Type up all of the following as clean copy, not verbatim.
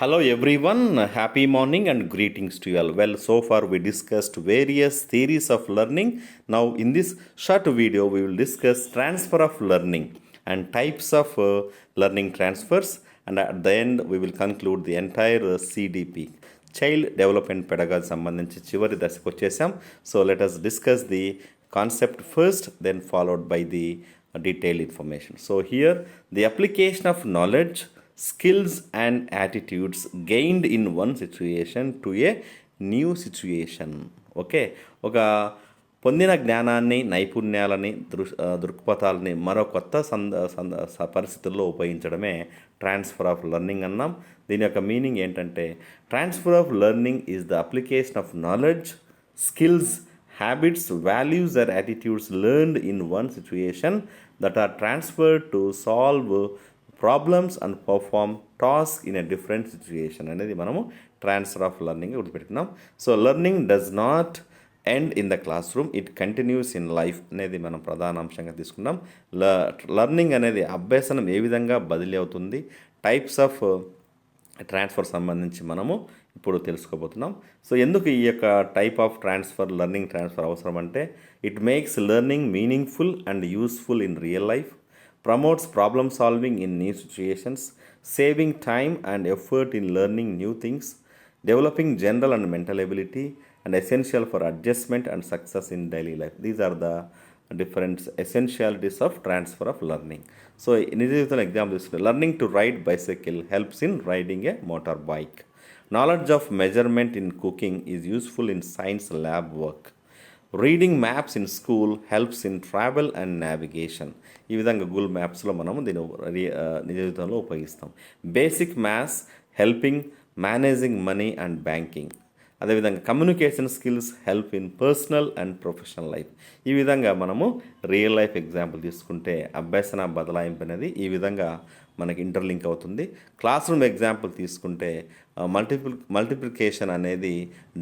Hello everyone, happy morning and greetings to you all. Well, so far we discussed various theories of learning. Now in this short video we will discuss transfer of learning and types of learning transfers, and at the end we will conclude the entire CDP, Child Development Pedagogy సంబంధించి చివరి దశకు వచ్చేసాం. So let us discuss the concept first, then followed by the detailed information. So here the application of knowledge, skills and attitudes gained in one situation to a new situation. Okay, ఒక పొందిన జ్ఞానాన్ని, నైపుణ్యాలని, దృక్పథాలని మరో కొత్త పరిస్థితుల్లో ఉపయోగించడమే transfer of learning అన్నాం. దీని యొక్క meaning ఏంటంటే, transfer of learning is the application of knowledge, skills, habits, values or attitudes learned in one situation that are transferred to solve problems and perform tasks in a different situation అనేది మనము transfer of learning గుర్తుపెట్టుకున్నాం. So learning does not end in the classroom, it continues in life అనేది మనం ప్రధాన అంశంగా తీసుకున్నాం. Learning అనేది అభ్యసనం ఏ విధంగా బదిలీ అవుతుంది, టైప్స్ ఆఫ్ ట్రాన్స్ఫర్ సంబంధించి మనము ఇప్పుడు తెలుసుకోబోతున్నాం. సో ఎందుకు ఈ యొక్క type of transfer, learning transfer అవసరం అంటే, it makes learning meaningful and useful in real life, promotes problem solving in new situations, saving time and effort in learning new things, developing general and mental ability, and essential for adjustment and success in daily life. These are the different essentialities of transfer of learning. So నిజ జీవితంలో example తీసుకుంటే, learning to ride bicycle helps in riding a motorbike. Knowledge of measurement in cooking is useful in science lab work. Reading maps in school helps in travel and navigation. ఈ విధంగా Google మ్యాప్స్లో మనము దీన్ని నిజ జీవితంలో ఉపయోగిస్తాం. Basic maths helping managing money and banking. అదేవిధంగా communication skills help in personal and professional life. ఈ విధంగా మనము రియల్ లైఫ్ ఎగ్జాంపుల్ తీసుకుంటే అభ్యసన బదలాయింపు అనేది ఈ విధంగా మనకి ఇంటర్లింక్ అవుతుంది. క్లాస్ రూమ్ ఎగ్జాంపుల్ తీసుకుంటే మల్టిప్లికేషన్ అనేది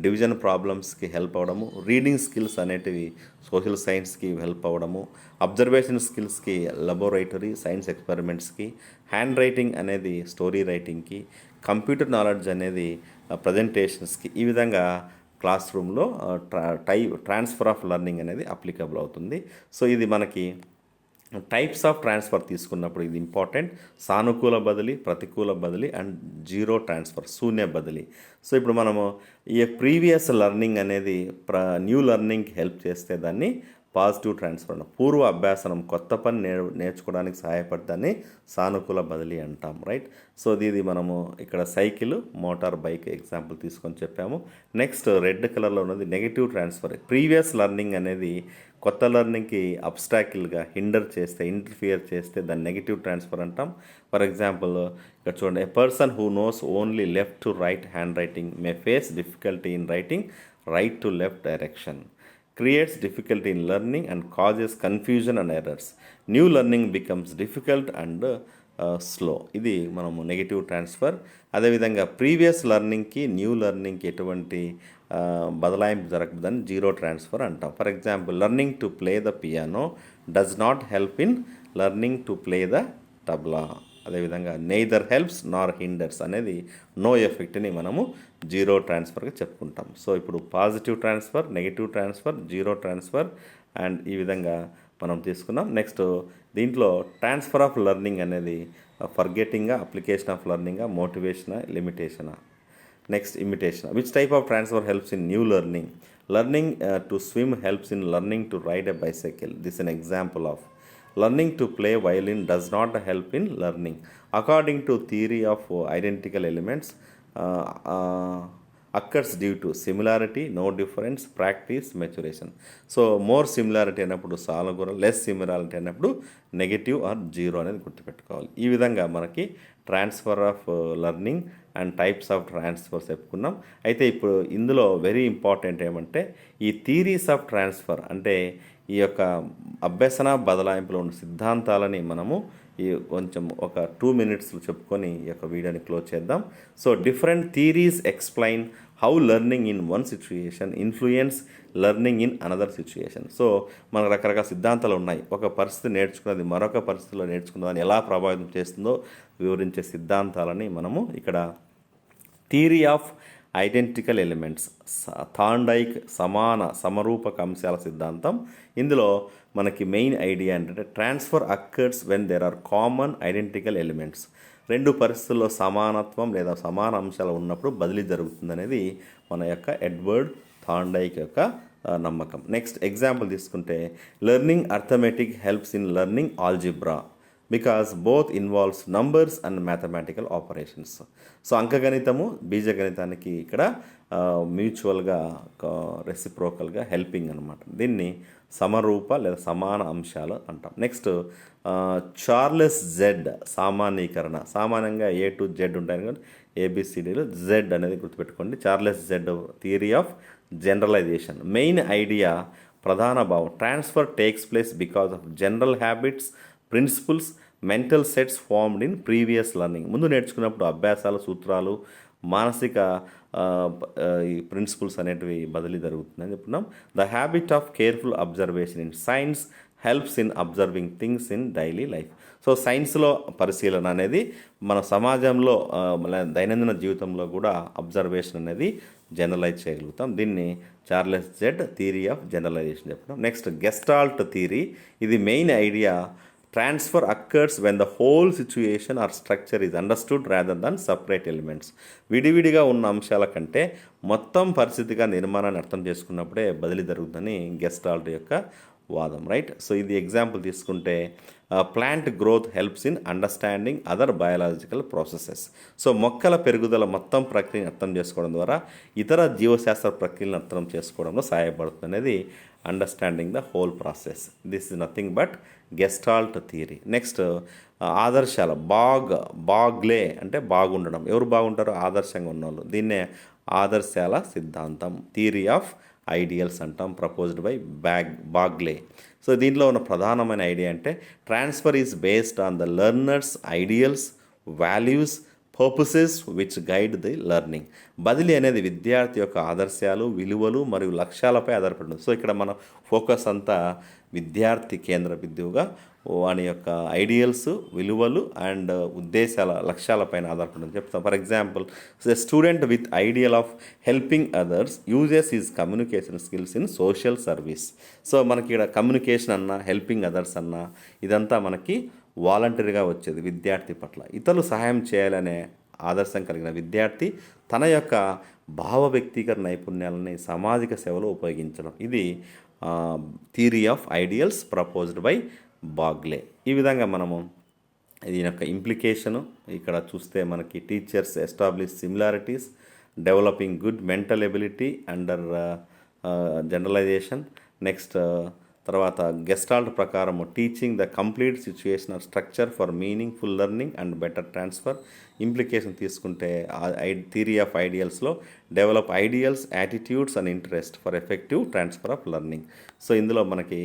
డివిజన్ ప్రాబ్లమ్స్కి హెల్ప్ అవ్వడము, రీడింగ్ స్కిల్స్ అనేటివి సోషల్ సైన్స్కి హెల్ప్ అవ్వడము, అబ్జర్వేషన్ స్కిల్స్కి లబొరేటరీ సైన్స్ ఎక్స్పెరిమెంట్స్కి, హ్యాండ్ రైటింగ్ అనేది స్టోరీ రైటింగ్కి, కంప్యూటర్ నాలెడ్జ్ అనేది ప్రజెంటేషన్స్కి. ఈ విధంగా క్లాస్ రూమ్లో ట్రాన్స్ఫర్ ఆఫ్ లెర్నింగ్ అనేది అప్లికబుల్ అవుతుంది. సో ఇది మనకి టైప్స్ ఆఫ్ ట్రాన్స్ఫర్ తీసుకున్నప్పుడు ఇది ఇంపార్టెంట్. సానుకూల బదిలీ, ప్రతికూల బదిలీ అండ్ జీరో ట్రాన్స్ఫర్, శూన్య బదిలీ. సో ఇప్పుడు మనము ఈ ప్రీవియస్ లెర్నింగ్ అనేది న్యూ లెర్నింగ్కి హెల్ప్ చేస్తే దాన్ని పాజిటివ్ ట్రాన్స్ఫర్, పూర్వ అభ్యాసనం కొత్త పని నేర్చుకోవడానికి సహాయపడతాన్ని సానుకూల బదిలీ అంటాం, రైట్. సో ఇది మనము ఇక్కడ సైకిల్, మోటార్ బైక్ ఎగ్జాంపుల్ తీసుకొని చెప్పాము. నెక్స్ట్ రెడ్ కలర్లో ఉన్నది నెగిటివ్ ట్రాన్స్ఫర్. ప్రీవియస్ లెర్నింగ్ అనేది కొత్త లెర్నింగ్కి అబ్స్టాకిల్గా ఇంటర్ఫియర్ చేస్తే దాన్ని నెగిటివ్ ట్రాన్స్ఫర్ అంటాం. ఫర్ ఎగ్జాంపుల్ ఇక్కడ చూడండి, a person who knows only left to right hand writing May face difficulty in writing right to left direction, creates difficulty in learning and causes confusion and errors. New learning becomes difficult and slow. ఇది మనము negative transfer. అదేవిధంగా previous లెర్నింగ్కి new లెర్నింగ్కి ఎటువంటి బదలాయింపు జరగదని zero transfer అంటాం. For example, learning to play the piano does not help in learning to play the tabla. అదేవిధంగా neither helps నార్ hinders అనేది no ఎఫెక్ట్ని మనము జీరో ట్రాన్స్ఫర్గా చెప్పుకుంటాం. సో ఇప్పుడు positive transfer, negative transfer, zero transfer and ఈ విధంగా మనం తీసుకున్నాం. నెక్స్ట్ దీంట్లో ట్రాన్స్ఫర్ ఆఫ్ లెర్నింగ్ అనేది ఫర్గెటింగా, అప్లికేషన్ ఆఫ్ లెర్నింగా, మోటివేషనా, లిమిటేషనా. Next imitation. Which type of transfer helps in new learning? Learning to swim helps in learning to ride a bicycle. This an example of. Learning to play violin does not help in learning. According to theory of identical elements, occurs due to similarity, no difference, practice, maturation. So more similarity అన్నప్పుడు సానుకూల, less similarity అన్నప్పుడు negative are zero అనేది గుర్తుపెట్టుకోవాలి. ఈ విధంగా మనకి transfer of learning and types of transfers చెప్పుకున్నాం. అయితే ఇప్పుడు ఇందులో వెరీ ఇంపార్టెంట్ ఏమంటే, ఈ థీరీస్ ఆఫ్ ట్రాన్స్ఫర్ అంటే ఈ యొక్క అభ్యసన బదలాయింపులో ఉన్న సిద్ధాంతాలని మనము ఈ కొంచెం ఒక 2 minutes చెప్పుకొని ఈ యొక్క వీడియోని క్లోజ్ చేద్దాం. So different theories explain how learning in one situation influence learning in another situation. So మనకు రకరకాల సిద్ధాంతాలు ఉన్నాయి. ఒక పరిస్థితి నేర్చుకున్నది మరొక పరిస్థితిలో నేర్చుకున్నదాన్ని ఎలా ప్రభావితం చేస్తుందో వివరించే సిద్ధాంతాలని మనము ఇక్కడ theory of identical elements, Thorndike సమాన సమరూపక అంశాల సిద్ధాంతం. ఇందులో మనకి మెయిన్ ఐడియా ఏంటంటే transfer occurs when there are common identical elements. రెండు పరిస్థితుల్లో సమానత్వం లేదా సమాన అంశాలు ఉన్నప్పుడు బదిలీ జరుగుతుందనేది మన యొక్క ఎడ్వర్డ్ థాండైక్ యొక్క నమ్మకం. నెక్స్ట్ ఎగ్జాంపుల్ తీసుకుంటే learning arithmetic helps in learning algebra because both involves numbers and mathematical operations. So అంకగణితము బీజగణితానికి ఇక్కడ మ్యూచువల్గా రెసిప్రోకల్గా హెల్పింగ్ అనమాట. దీన్ని సమరూప లేదా సమాన అంశాలు అంటాం. నెక్స్ట్ చార్లెస్ జెడ్ సామాన్యీకరణ. సామాన్యంగా ఏ టు జెడ్ ఉంటాయి కానీ ఏబిసిడీలు జెడ్ అనేది గుర్తుపెట్టుకోండి. Charles Judd theory of generalization. Main idea ప్రధాన భావం transfer takes place because of general habits, principles, mental sets formed in previous learning. ముందు నేర్చుకున్నప్పుడు అభ్యాసాలు, సూత్రాలు, మానసిక ఈ ప్రిన్సిపల్స్ అనేటివి బదిలీ జరుగుతుందని చెప్పుకున్నాం. The habit of careful observation in science helps in observing things in daily life. So సైన్స్లో పరిశీలన అనేది మన సమాజంలో దైనందిన జీవితంలో కూడా అబ్జర్వేషన్ అనేది జనరలైజ్ చేయగలుగుతాం. దీన్ని Charles Judd theory of generalisation చెప్తున్నాం. Next Gestalt theory. ఇది main idea transfer occurs when the whole situation or structure is understood rather than separate elements. విడివిడిగా ఉన్న అంశాల కంటే మొత్తం పరిస్థితిగా నిర్మాణాన్ని అర్థం చేసుకున్నప్పుడే బదిలీ జరుగుతుందని గెస్టాల్ట్ యొక్క వాదం, రైట్. సో ఇది ఎగ్జాంపుల్ తీసుకుంటే plant growth helps in understanding other biological processes. So మొక్కల పెరుగుదల మొత్తం ప్రక్రియను అర్థం చేసుకోవడం ద్వారా ఇతర జీవశాస్త్ర ప్రక్రియలను అర్థం చేసుకోవడంలో సహాయపడుతుంది అనేది understanding the whole process. This is nothing but Gestalt theory. Next ఆదర్శాల బాగ్లే అంటే బాగుండడం. ఎవరు బాగుంటారో ఆదర్శంగా ఉన్నవాళ్ళు. దీన్నే ఆదర్శాల సిద్ధాంతం థియరీ ఆఫ్ ఐడియల్స్ అంటాం, ప్రపోజ్డ్ బై బాగ్లే. సో దీంట్లో ఉన్న ప్రధానమైన ఐడియా అంటే transfer is based on the learner's ideals, values, purposes which guide the learning. బదిలీ అనేది విద్యార్థి యొక్క ఆదర్శాలు, విలువలు మరియు లక్ష్యాలపై ఆధారపడి. సో ఇక్కడ మన ఫోకస్ అంతా విద్యార్థి కేంద్ర బిందువుగా వాని యొక్క ఐడియల్స్, విలువలు అండ్ ఉద్దేశాల లక్ష్యాలపైన ఆధారపడి చెప్తాం. For example student with ideal of helping others uses is communication skills in social service. So మనకి ఇక్కడ కమ్యూనికేషన్ అన్నా, హెల్పింగ్ అదర్స్ అన్నా ఇదంతా మనకి వాలంటరీగా వచ్చేది. విద్యార్థి పట్ల ఇతరులు సహాయం చేయాలనే ఆదర్శం కలిగిన విద్యార్థి తన యొక్క భావ వ్యక్తీకరణ నైపుణ్యాలని సామాజిక సేవలో ఉపయోగించడం. ఇది theory of ideals proposed by Bagley. ఈ విధంగా మనము దీని యొక్క ఇంప్లికేషను ఇక్కడ చూస్తే మనకి teachers establish similarities, developing good mental ability under generalisation. Next తర్వాత గెస్టాల్ట్ ప్రకారము teaching the complete situation or structure for meaningful learning and better transfer. Implication తీసుకుంటే థియరీ ఆఫ్ ఐడియల్స్లో develop ideals, attitudes and interest for effective transfer of learning. So ఇందులో మనకి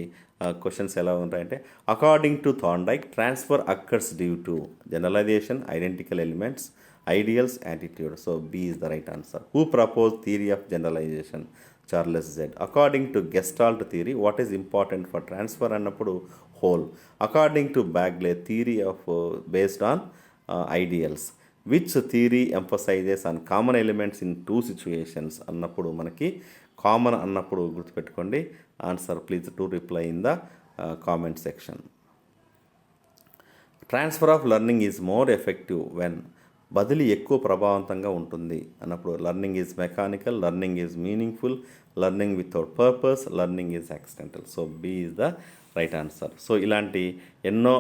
questions ఎలా ఉంటాయంటే according to Thorndike transfer occurs due to generalisation, identical elements, ideals, attitude. So B is the right answer. Who propose theory of generalisation? Charles Judd. According to Gestalt theory what is important for transfer అన్నప్పుడు whole. According to Bagley theory of based on ideals. Which theory emphasises on common elements in two situations అన్నప్పుడు మనకి common అన్నప్పుడు గుర్తుపెట్టుకోండి. Answer please to reply in the comment section. Transfer of learning is more effective when. బదిలీ ఎక్కువ ప్రభావవంతంగా ఉంటుంది అన్నప్పుడు learning is mechanical, learning is meaningful, learning without purpose, learning is accidental. So B is the right answer. So ఇలాంటి ఎన్నో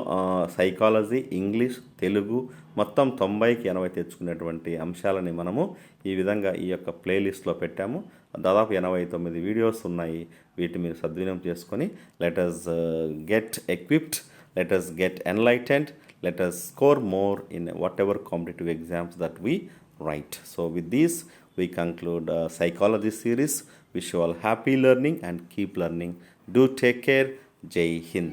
psychology, English, Telugu మొత్తం 90కి 80 తెచ్చుకునేటువంటి అంశాలని మనము ఈ విధంగా ఈ యొక్క ప్లేలిస్ట్లో పెట్టాము. దాదాపు 89 వీడియోస్ ఉన్నాయి. వీటిని మీరు సద్వినియోగం చేసుకొని let us get equipped, let us get enlightened, let us score more in whatever competitive exams that we write. So with this we conclude psychology series. Wish you all happy learning and keep learning. Do take care. Jai Hind.